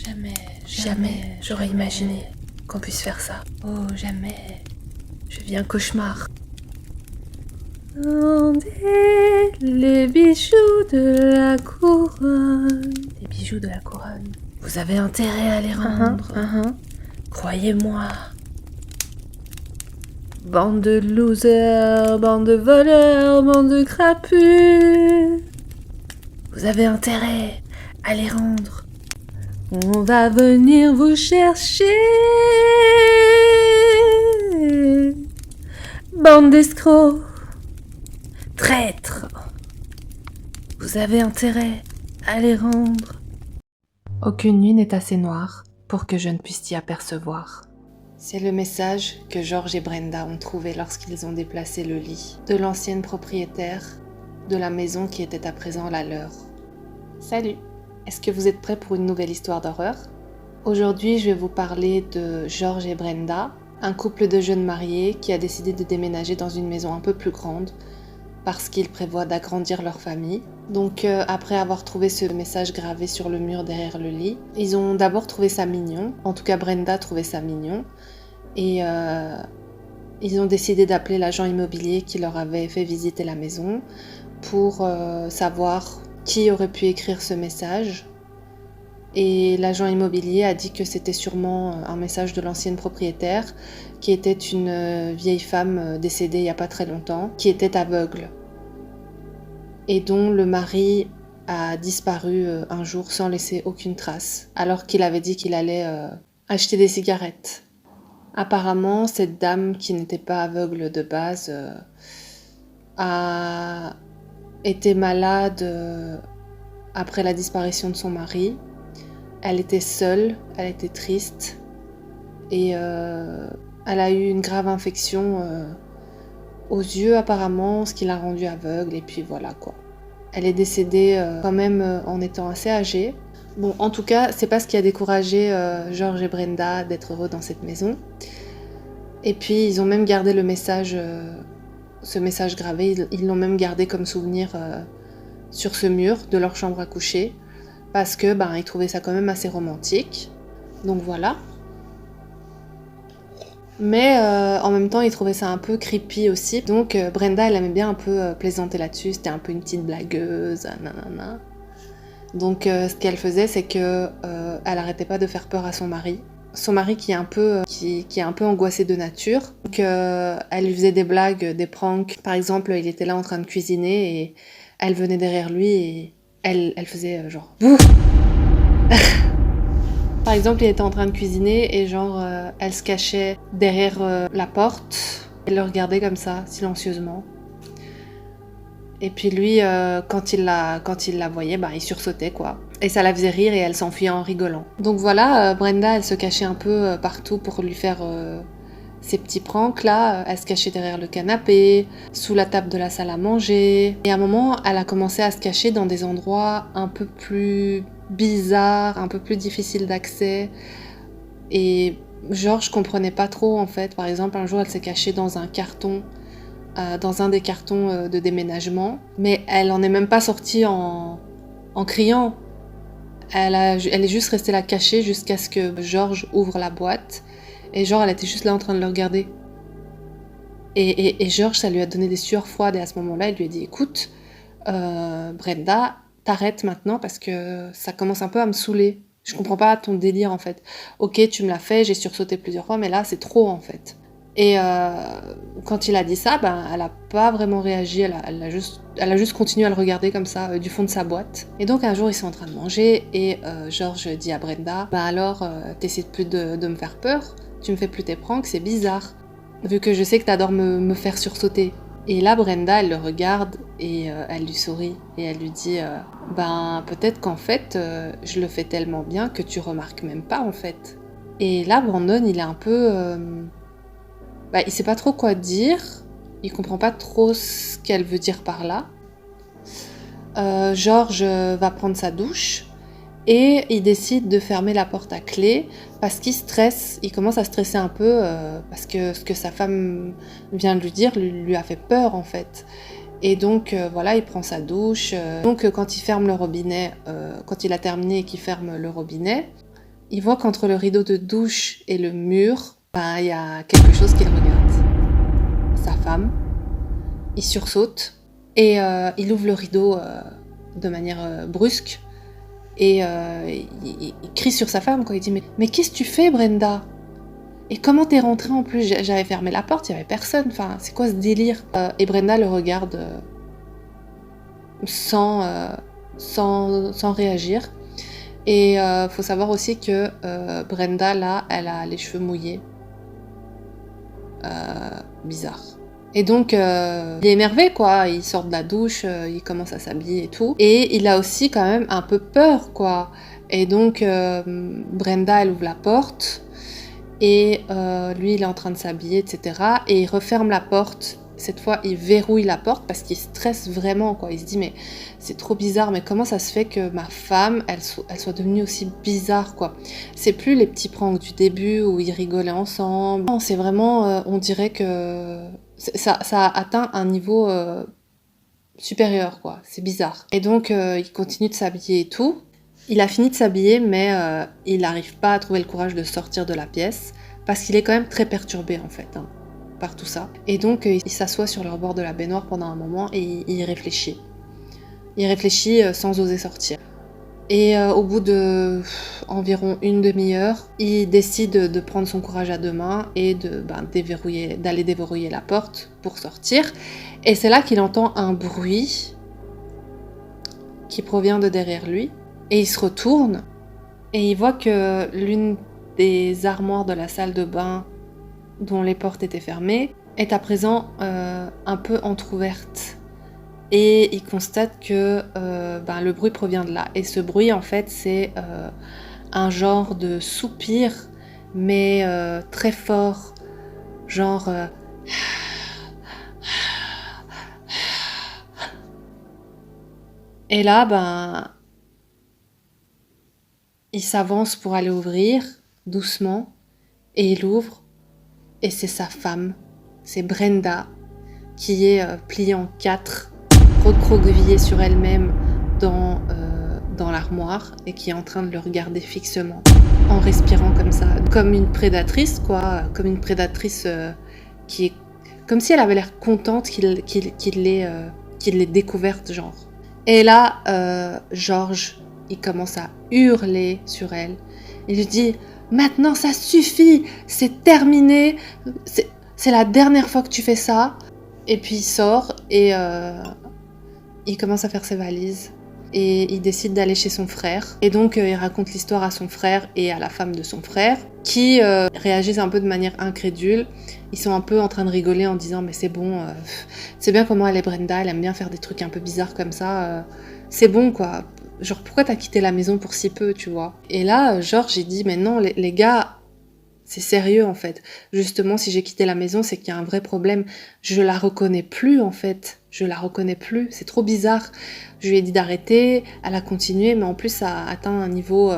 Jamais j'aurais imaginé qu'on puisse faire ça. Oh, jamais. Je vis un cauchemar. Rendez les bijoux de la couronne. Les bijoux de la couronne. Vous avez intérêt à les rendre. Croyez-moi. Bande de losers, bande de voleurs, bande de crapus. Vous avez intérêt à les rendre. On va venir vous chercher. Bande d'escrocs. Traîtres. Vous avez intérêt à les rendre. Aucune nuit n'est assez noire pour que je ne puisse t'y apercevoir. C'est le message que Georges et Brenda ont trouvé lorsqu'ils ont déplacé le lit de l'ancienne propriétaire de la maison qui était à présent la leur. Salut! Est-ce que vous êtes prêts pour une nouvelle histoire d'horreur? Aujourd'hui, je vais vous parler de Georges et Brenda, un couple de jeunes mariés qui a décidé de déménager dans une maison un peu plus grande parce qu'ils prévoient d'agrandir leur famille. Donc après avoir trouvé ce message gravé sur le mur derrière le lit, ils ont d'abord trouvé ça mignon, en tout cas Brenda trouvait ça mignon, et ils ont décidé d'appeler l'agent immobilier qui leur avait fait visiter la maison pour savoir qui aurait pu écrire ce message. Et l'agent immobilier a dit que c'était sûrement un message de l'ancienne propriétaire, qui était une vieille femme décédée il n'y a pas très longtemps, qui était aveugle, et dont le mari a disparu un jour sans laisser aucune trace, alors qu'il avait dit qu'il allait acheter des cigarettes. Apparemment, cette dame, qui n'était pas aveugle de base, a été malade après la disparition de son mari. Elle était seule, elle était triste, et elle a eu une grave infection aux yeux apparemment, ce qui l'a rendue aveugle, et puis voilà quoi. Elle est décédée quand même en étant assez âgée. Bon, en tout cas, c'est pas ce qui a découragé Georges et Brenda d'être heureux dans cette maison. Et puis ils ont même gardé le message, ce message gravé, ils l'ont même gardé comme souvenir sur ce mur de leur chambre à coucher, parce que ils trouvaient ça quand même assez romantique. Donc voilà. Mais en même temps, ils trouvaient ça un peu creepy aussi. Donc Brenda, elle aimait bien un peu plaisanter là-dessus. C'était un peu une petite blagueuse, nanana. Donc ce qu'elle faisait, c'est que elle arrêtait pas de faire peur à son mari. Son mari qui est un peu angoissé de nature. Donc elle lui faisait des blagues, des pranks. Par exemple, il était là en train de cuisiner et elle venait derrière lui et elle faisait genre bouh. Par exemple, il était en train de cuisiner et genre elle se cachait derrière la porte. Elle le regardait comme ça, silencieusement. Et puis lui, quand il la voyait, il sursautait quoi. Et ça la faisait rire et elle s'enfuyait en rigolant. Donc voilà, Brenda, elle se cachait un peu partout pour lui faire ces petits pranks là. Elle se cachait derrière le canapé, sous la table de la salle à manger. Et à un moment, elle a commencé à se cacher dans des endroits un peu plus bizarres, un peu plus difficiles d'accès. Et Georges comprenait pas trop en fait. Par exemple, un jour, elle s'est cachée dans un carton. Dans un des cartons de déménagement, mais elle en est même pas sortie en criant. Elle est juste restée là cachée jusqu'à ce que Georges ouvre la boîte, et genre elle était juste là en train de le regarder. Et Georges, ça lui a donné des sueurs froides, et à ce moment-là, il lui a dit écoute, Brenda, t'arrêtes maintenant parce que ça commence un peu à me saouler. Je comprends pas ton délire en fait. Ok, tu me l'as fait, j'ai sursauté plusieurs fois, mais là c'est trop en fait. Et quand il a dit ça, elle a pas vraiment réagi, elle a juste continué à le regarder comme ça, du fond de sa boîte. Et donc un jour, ils sont en train de manger, et Georges dit à Brenda, alors, t'essaies plus de me faire peur, tu me fais plus tes pranks, c'est bizarre, vu que je sais que t'adores me faire sursauter. Et là, Brenda, elle le regarde, et elle lui sourit, et elle lui dit, peut-être qu'en fait, je le fais tellement bien que tu remarques même pas, en fait. Et là, Brandon, il est un peu... il sait pas trop quoi dire, il comprend pas trop ce qu'elle veut dire par là. Georges va prendre sa douche et il décide de fermer la porte à clé parce qu'il stresse, il commence à stresser un peu parce que ce que sa femme vient de lui dire lui a fait peur en fait. Et donc voilà, il prend sa douche. Donc quand il ferme le robinet, quand il a terminé et qu'il ferme le robinet, il voit qu'entre le rideau de douche et le mur, il y a quelque chose qu'il regarde. Sa femme. Il sursaute et il ouvre le rideau de manière brusque et il crie sur sa femme, quoi. Il dit mais qu'est-ce que tu fais, Brenda? Et comment t'es rentrée en plus? J'avais fermé la porte, il y avait personne. Enfin, c'est quoi ce délire? Et Brenda le regarde sans réagir. Et faut savoir aussi que Brenda, là, elle a les cheveux mouillés. Bizarre. Et donc, il est énervé, quoi. Il sort de la douche, il commence à s'habiller et tout. Et il a aussi quand même un peu peur, quoi. Et donc, Brenda, elle ouvre la porte. Et lui, il est en train de s'habiller, etc. Et il referme la porte. Cette fois, il verrouille la porte parce qu'il stresse vraiment, quoi. Il se dit, mais c'est trop bizarre, mais comment ça se fait que ma femme, elle soit devenue aussi bizarre, quoi. C'est plus les petits pranks du début où ils rigolaient ensemble. Non, c'est vraiment, on dirait que ça a atteint un niveau supérieur, quoi. C'est bizarre. Et donc, il continue de s'habiller et tout. Il a fini de s'habiller, mais il n'arrive pas à trouver le courage de sortir de la pièce parce qu'il est quand même très perturbé, en fait, par tout ça. Et donc, il s'assoit sur le bord de la baignoire pendant un moment et il réfléchit. Il réfléchit sans oser sortir. Et au bout de environ une demi-heure, il décide de prendre son courage à deux mains et d'aller déverrouiller la porte pour sortir. Et c'est là qu'il entend un bruit qui provient de derrière lui. Et il se retourne et il voit que l'une des armoires de la salle de bain dont les portes étaient fermées est à présent un peu entrouverte. Et il constate que le bruit provient de là. Et ce bruit, en fait, c'est un genre de soupir, mais très fort. Genre... Et là, il s'avance pour aller ouvrir, doucement, et il ouvre, et c'est sa femme, c'est Brenda, qui est pliée en quatre, recroquevillée sur elle-même dans l'armoire, et qui est en train de le regarder fixement, en respirant comme ça, comme une prédatrice, quoi, comme une prédatrice qui est... Comme si elle avait l'air contente qu'il l'ait découverte, genre. Et là, George... il commence à hurler sur elle. Il lui dit « Maintenant, ça suffit, c'est terminé, c'est la dernière fois que tu fais ça. » Et puis il sort et il commence à faire ses valises. Et il décide d'aller chez son frère. Et donc, il raconte l'histoire à son frère et à la femme de son frère, qui réagissent un peu de manière incrédule. Ils sont un peu en train de rigoler en disant « Mais c'est bon, c'est bien comment elle est Brenda, elle aime bien faire des trucs un peu bizarres comme ça. C'est bon, quoi. » Genre, pourquoi t'as quitté la maison pour si peu, tu vois? Et là, Georges, il dit, mais non, les gars, c'est sérieux, en fait. Justement, si j'ai quitté la maison, c'est qu'il y a un vrai problème. Je la reconnais plus, en fait. Je la reconnais plus. C'est trop bizarre. Je lui ai dit d'arrêter, elle a continué, mais en plus, ça a atteint un niveau...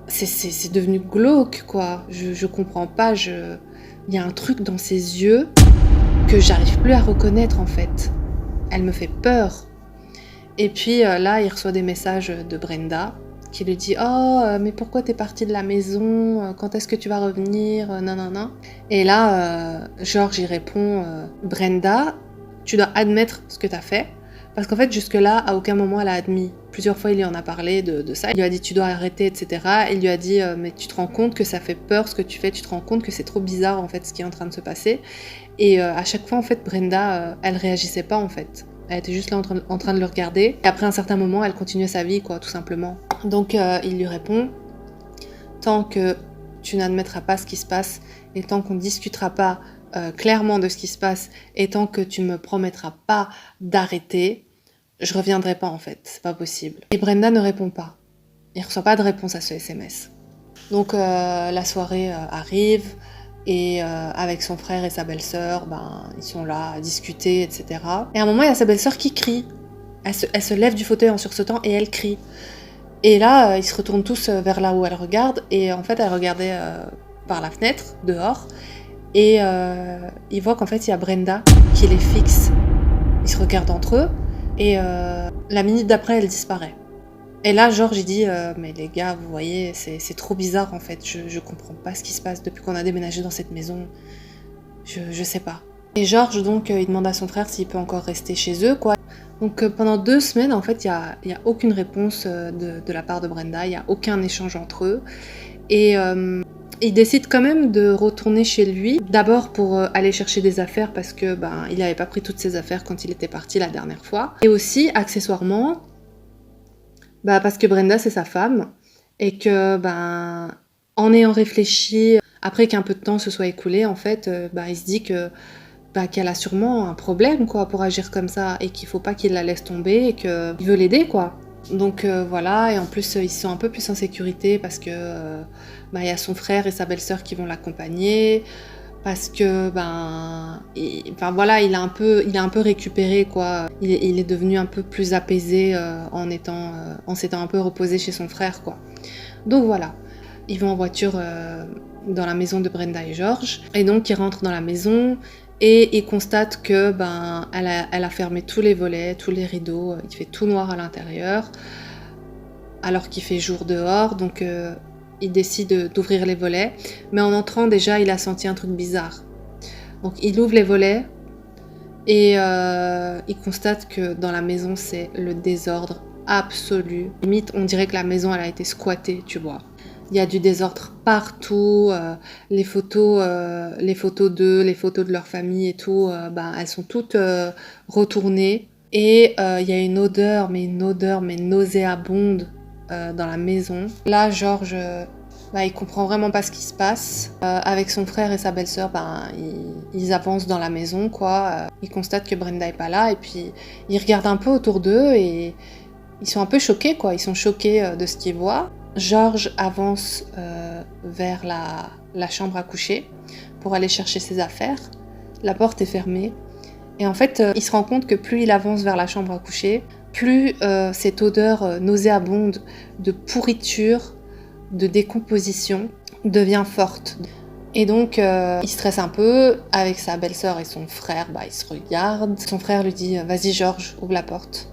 C'est devenu glauque, quoi. Je comprends pas, il y a un truc dans ses yeux que j'arrive plus à reconnaître, en fait. Elle me fait peur. Et puis là, il reçoit des messages de Brenda qui lui dit « Oh, mais pourquoi t'es partie de la maison? Quand est-ce que tu vas revenir? Nanana. » Et là, George y répond « Brenda, tu dois admettre ce que t'as fait. » Parce qu'en fait, jusque-là, à aucun moment, elle a admis. Plusieurs fois, il lui en a parlé de ça. Il lui a dit « Tu dois arrêter, etc. » Il lui a dit « Mais tu te rends compte que ça fait peur ce que tu fais. Tu te rends compte que c'est trop bizarre, en fait, ce qui est en train de se passer. » Et à chaque fois, en fait, Brenda, elle réagissait pas, en fait. Elle était juste là en train de le regarder. Et après un certain moment, elle continuait sa vie, quoi, tout simplement. Donc, il lui répond « Tant que tu n'admettras pas ce qui se passe, et tant qu'on ne discutera pas clairement de ce qui se passe, et tant que tu me promettras pas d'arrêter, je reviendrai pas, en fait. C'est pas possible. » Et Brenda ne répond pas. Il reçoit pas de réponse à ce SMS. Donc, la soirée arrive. Et avec son frère et sa belle-sœur, ils sont là à discuter, etc. Et à un moment, il y a sa belle-sœur qui crie. Elle se lève du fauteuil en sursautant et elle crie. Et là, ils se retournent tous vers là où elle regarde. Et en fait, elle regardait par la fenêtre, dehors. Et ils voient qu'en fait, il y a Brenda qui les fixe. Ils se regardent entre eux. Et la minute d'après, elle disparaît. Et là, Georges, il dit mais les gars, vous voyez, c'est trop bizarre en fait. Je comprends pas ce qui se passe depuis qu'on a déménagé dans cette maison. Je sais pas. Et Georges, donc, il demande à son frère s'il peut encore rester chez eux, quoi. Donc, pendant 2 semaines, en fait, il y a aucune réponse de la part de Brenda. Il n'y a aucun échange entre eux. Et il décide quand même de retourner chez lui. D'abord pour aller chercher des affaires parce que il n'avait pas pris toutes ses affaires quand il était parti la dernière fois. Et aussi, accessoirement, parce que Brenda, c'est sa femme. Et que, en ayant réfléchi, après qu'un peu de temps se soit écoulé, en fait, il se dit que qu'elle a sûrement un problème, quoi, pour agir comme ça, et qu'il faut pas qu'il la laisse tomber, et qu'il veut l'aider, quoi. Donc voilà, et en plus, ils sont un peu plus en sécurité, parce que y a son frère et sa belle-sœur qui vont l'accompagner, parce que, voilà, il a un peu récupéré, quoi. Il est devenu un peu plus apaisé en s'étant un peu reposé chez son frère, quoi. Donc voilà, ils vont en voiture dans la maison de Brenda et Georges, et donc ils rentrent dans la maison, et ils constatent que elle a fermé tous les volets, tous les rideaux, il fait tout noir à l'intérieur, alors qu'il fait jour dehors, donc il décide d'ouvrir les volets, mais en entrant déjà il a senti un truc bizarre. Donc il ouvre les volets, et il constate que dans la maison c'est le désordre absolu. Limite on dirait que la maison elle a été squattée, tu vois. Il y a du désordre partout, les photos d'eux, les photos de leur famille et tout, elles sont toutes retournées. Et il y a une odeur mais nauséabonde dans la maison. Là, Georges, il comprend vraiment pas ce qui se passe. Avec son frère et sa belle-sœur, ils avancent dans la maison, quoi. Ils constatent que Brenda est pas là, et puis ils regardent un peu autour d'eux, et ils sont un peu choqués, quoi. Ils sont choqués de ce qu'ils voient. Georges avance vers la chambre à coucher pour aller chercher ses affaires. La porte est fermée. Et en fait, il se rend compte que plus il avance vers la chambre à coucher, plus cette odeur nauséabonde de pourriture, de décomposition devient forte. Et donc, il stresse un peu avec sa belle-sœur et son frère. Ils se regardent. Son frère lui dit « Vas-y Georges, ouvre la porte ».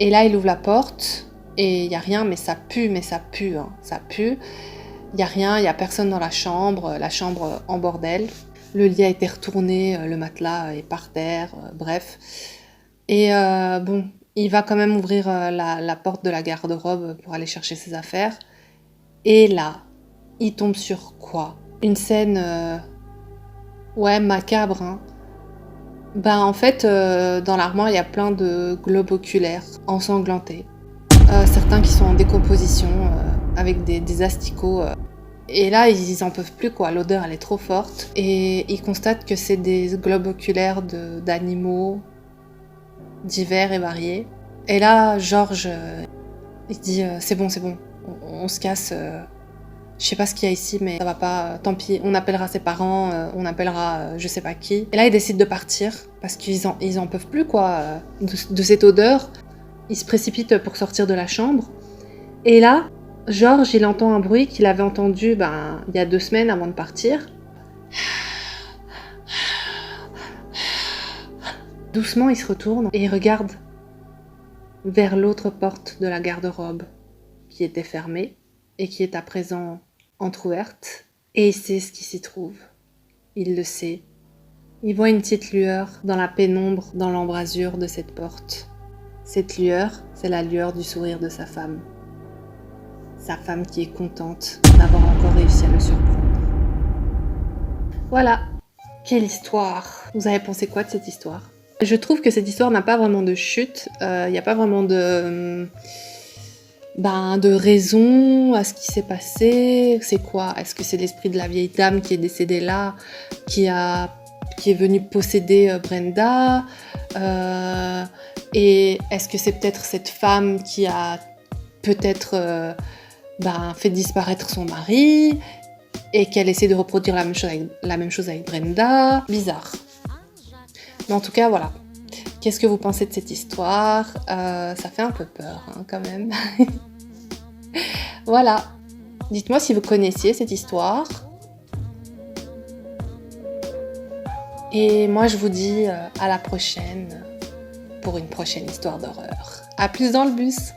Et là, il ouvre la porte. Et il n'y a rien, mais ça pue, hein, ça pue. Il n'y a rien, il n'y a personne dans la chambre en bordel. Le lit a été retourné, le matelas est par terre, bref. Et il va quand même ouvrir la porte de la garde-robe pour aller chercher ses affaires. Et là, il tombe sur quoi? Une scène, macabre, hein. En fait, dans l'armoire, il y a plein de globes oculaires ensanglantés. Certains qui sont en décomposition, avec des asticots. Et là, ils en peuvent plus, quoi. L'odeur, elle est trop forte. Et ils constatent que c'est des globes oculaires d'animaux divers et variés. Et là, Georges, il dit c'est bon, on se casse. Je sais pas ce qu'il y a ici, mais ça va pas. Tant pis, on appellera ses parents, on appellera je sais pas qui. Et là, ils décident de partir parce qu'ils en peuvent plus, quoi, de cette odeur. Il se précipite pour sortir de la chambre. Et là, Georges, il entend un bruit qu'il avait entendu il y a 2 semaines avant de partir. Doucement, il se retourne et il regarde vers l'autre porte de la garde-robe qui était fermée et qui est à présent entrouverte. Et il sait ce qui s'y trouve. Il le sait. Il voit une petite lueur dans la pénombre, dans l'embrasure de cette porte. Cette lueur, c'est la lueur du sourire de sa femme. Sa femme qui est contente d'avoir encore réussi à le surprendre. Voilà, quelle histoire! Vous avez pensé quoi de cette histoire? Je trouve que cette histoire n'a pas vraiment de chute, il n'y a pas vraiment de raison à ce qui s'est passé. C'est quoi? Est-ce que c'est l'esprit de la vieille dame qui est décédée là, qui est venu posséder Brenda? Et est-ce que c'est peut-être cette femme qui a peut-être fait disparaître son mari et qu'elle essaie de reproduire la même chose avec Brenda? Bizarre. Mais en tout cas, voilà. Qu'est-ce que vous pensez de cette histoire? Ça fait un peu peur, hein, quand même. Voilà. Dites-moi si vous connaissiez cette histoire. Et moi, je vous dis à la prochaine pour une prochaine histoire d'horreur. À plus dans le bus!